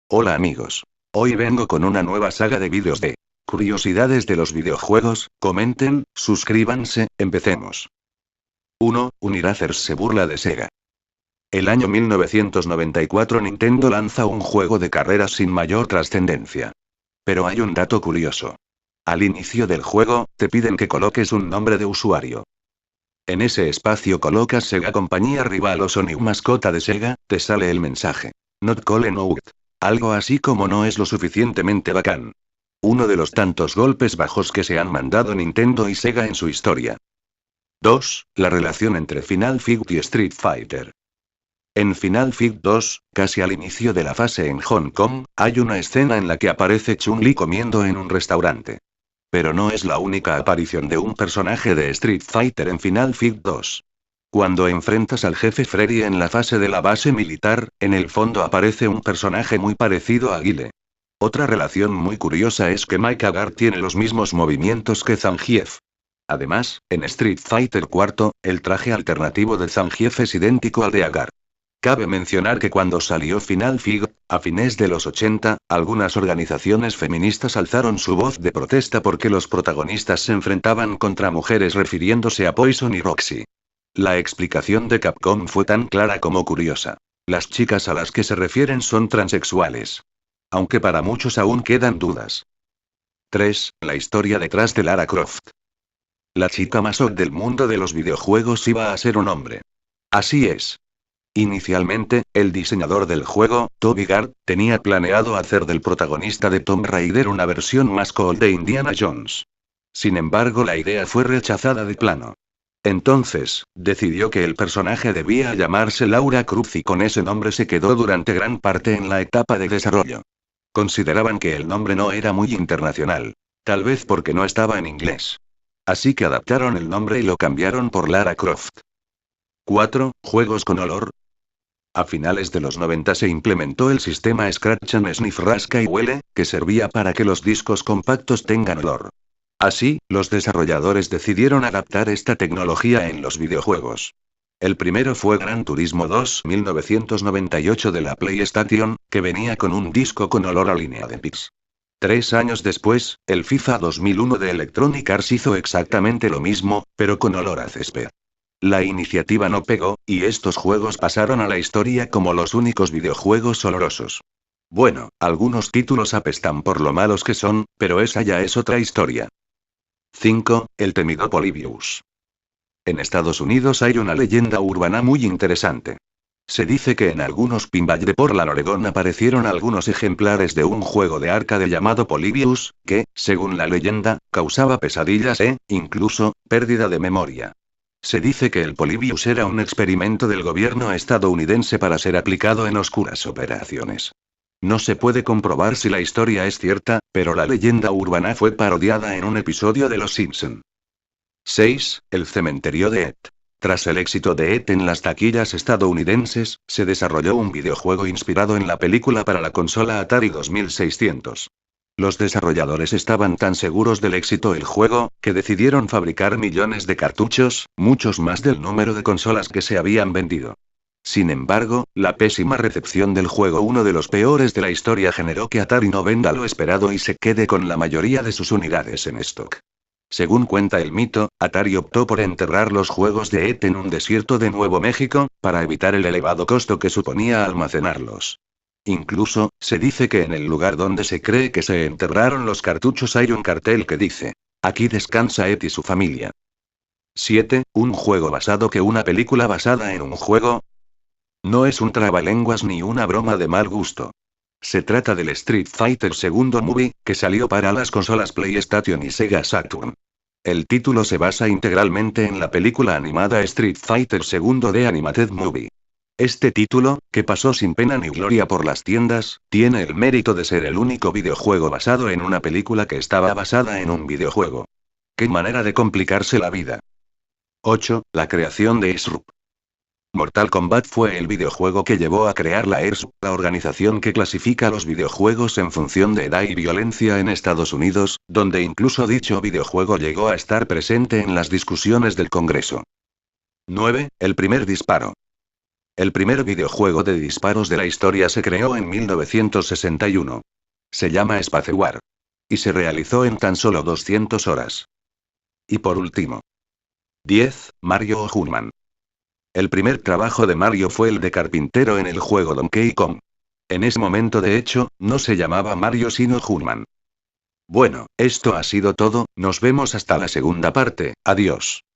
Hola amigos. Hoy vengo con una nueva saga de vídeos de curiosidades de los videojuegos. Comenten, suscríbanse, empecemos. 1. Uniracers se burla de Sega. El año 1994 Nintendo lanza un juego de carreras sin mayor trascendencia. Pero hay un dato curioso. Al inicio del juego, te piden que coloques un nombre de usuario. En ese espacio colocas Sega compañía rival o Sonic mascota de Sega, te sale el mensaje. Not calling out. Algo así como no es lo suficientemente bacán. Uno de los tantos golpes bajos que se han mandado Nintendo y Sega en su historia. 2. La relación entre Final Fight y Street Fighter. En Final Fight 2, casi al inicio de la fase en Hong Kong, hay una escena en la que aparece Chun-Li comiendo en un restaurante. Pero no es la única aparición de un personaje de Street Fighter en Final Fight 2. Cuando enfrentas al jefe Freddy en la fase de la base militar, en el fondo aparece un personaje muy parecido a Guile. Otra relación muy curiosa es que Mike Agar tiene los mismos movimientos que Zangief. Además, en Street Fighter 4, el traje alternativo de Zangief es idéntico al de Agar. Cabe mencionar que cuando salió Final Fight, a fines de los 80, algunas organizaciones feministas alzaron su voz de protesta porque los protagonistas se enfrentaban contra mujeres refiriéndose a Poison y Roxy. La explicación de Capcom fue tan clara como curiosa. Las chicas a las que se refieren son transexuales. Aunque para muchos aún quedan dudas. 3. La historia detrás de Lara Croft. La chica más hot del mundo de los videojuegos iba a ser un hombre. Así es. Inicialmente, el diseñador del juego, Toby Gard, tenía planeado hacer del protagonista de Tomb Raider una versión más cool de Indiana Jones. Sin embargo, la idea fue rechazada de plano. Entonces, decidió que el personaje debía llamarse Laura Cruz y con ese nombre se quedó durante gran parte en la etapa de desarrollo. Consideraban que el nombre no era muy internacional. Tal vez porque no estaba en inglés. Así que adaptaron el nombre y lo cambiaron por Lara Croft. 4. Juegos con olor. A finales de los 90 se implementó el sistema Scratch and Sniff Rasca y Huele, que servía para que los discos compactos tengan olor. Así, los desarrolladores decidieron adaptar esta tecnología en los videojuegos. El primero fue Gran Turismo 2 1998 de la PlayStation, que venía con un disco con olor a línea de Pix. 3 años después, el FIFA 2001 de Electronic Arts hizo exactamente lo mismo, pero con olor a césped. La iniciativa no pegó, y estos juegos pasaron a la historia como los únicos videojuegos olorosos. Bueno, algunos títulos apestan por lo malos que son, pero esa ya es otra historia. 5. El temido Polybius. En Estados Unidos hay una leyenda urbana muy interesante. Se dice que en algunos pinball de Portland, Oregón aparecieron algunos ejemplares de un juego de arcade llamado Polybius, que, según la leyenda, causaba pesadillas e, incluso, pérdida de memoria. Se dice que el Polybius era un experimento del gobierno estadounidense para ser aplicado en oscuras operaciones. No se puede comprobar si la historia es cierta, pero la leyenda urbana fue parodiada en un episodio de Los Simpson. 6. El cementerio de Ed. Tras el éxito de Ed en las taquillas estadounidenses, se desarrolló un videojuego inspirado en la película para la consola Atari 2600. Los desarrolladores estaban tan seguros del éxito del juego, que decidieron fabricar millones de cartuchos, muchos más del número de consolas que se habían vendido. Sin embargo, la pésima recepción del juego, uno de los peores de la historia, generó que Atari no venda lo esperado y se quede con la mayoría de sus unidades en stock. Según cuenta el mito, Atari optó por enterrar los juegos de Ed en un desierto de Nuevo México, para evitar el elevado costo que suponía almacenarlos. Incluso, se dice que en el lugar donde se cree que se enterraron los cartuchos hay un cartel que dice: "Aquí descansa Ed y su familia". 7. Un juego basado que una película basada en un juego. No es un trabalenguas ni una broma de mal gusto. Se trata del Street Fighter segundo Movie, que salió para las consolas PlayStation y Sega Saturn. El título se basa integralmente en la película animada Street Fighter segundo The Animated Movie. Este título, que pasó sin pena ni gloria por las tiendas, tiene el mérito de ser el único videojuego basado en una película que estaba basada en un videojuego. ¡Qué manera de complicarse la vida! 8. La creación de SRUP. Mortal Kombat fue el videojuego que llevó a crear la ESRB, la organización que clasifica los videojuegos en función de edad y violencia en Estados Unidos, donde incluso dicho videojuego llegó a estar presente en las discusiones del Congreso. 9. El primer disparo. El primer videojuego de disparos de la historia se creó en 1961. Se llama Spacewar. Y se realizó en tan solo 200 horas. Y por último. 10. Mario o Jumpman. El primer trabajo de Mario fue el de carpintero en el juego Donkey Kong. En ese momento de hecho, no se llamaba Mario sino Jumpman. Bueno, esto ha sido todo, nos vemos hasta la segunda parte, adiós.